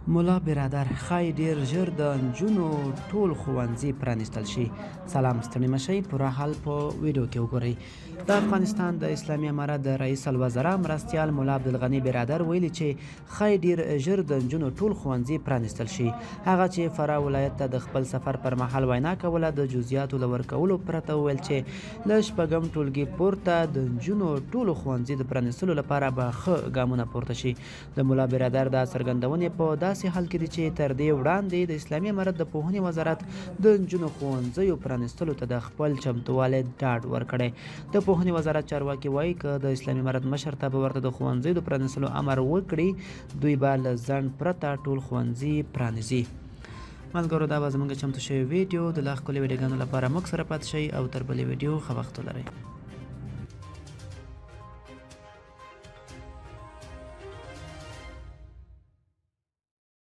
ملا برادر ښایي ډیر ژر د نجونو ټول ښوونځي پرانیستل شي. سلام، ستړي مشئ، پوره حال په ویډیو کې وګورئ. د افغانستان د اسلامي امارت د رئیس الوزرا مرستیال ملا عبدالغني برادر ویلي چې ښایي ډیر ژر د نجونو ټول ښوونځي پرانیستل شي. هغه چې فراه ولایت ته د خپل سفر پر مهال وینا کوله، د جزئیاتو له ورکولو پرته وویل چې له شپږم ټولګي پورته د نجونو ټولو ښوونځي د پرانیستلو لپاره به ښه ګامونه پورته شي. د ملا برادر دا څرګندونې په داسې حال کې دي چې تر دې وړاندې د اسلامي امارت د پوهنې وزارت د نجونو ښوونځیو پرانیستلو ته د خپل چمتووالي ډاډ ورکړی. د پوهنې وزارت چارواکي وایي که د اسلامي امارت مشر ته به ورته د ښوونځیو د پرانیستلو امر وکړي، دوی به له ځنډ پرته ټول ښوونځي پرانیزي. ملګرو، دا به زموږ چمتو شوی ویډیو د لا ښکلي ویډیوګانو لپاره موږ سره پاتې شئ او تر بلې ویډیو ښه وخت ولرئ.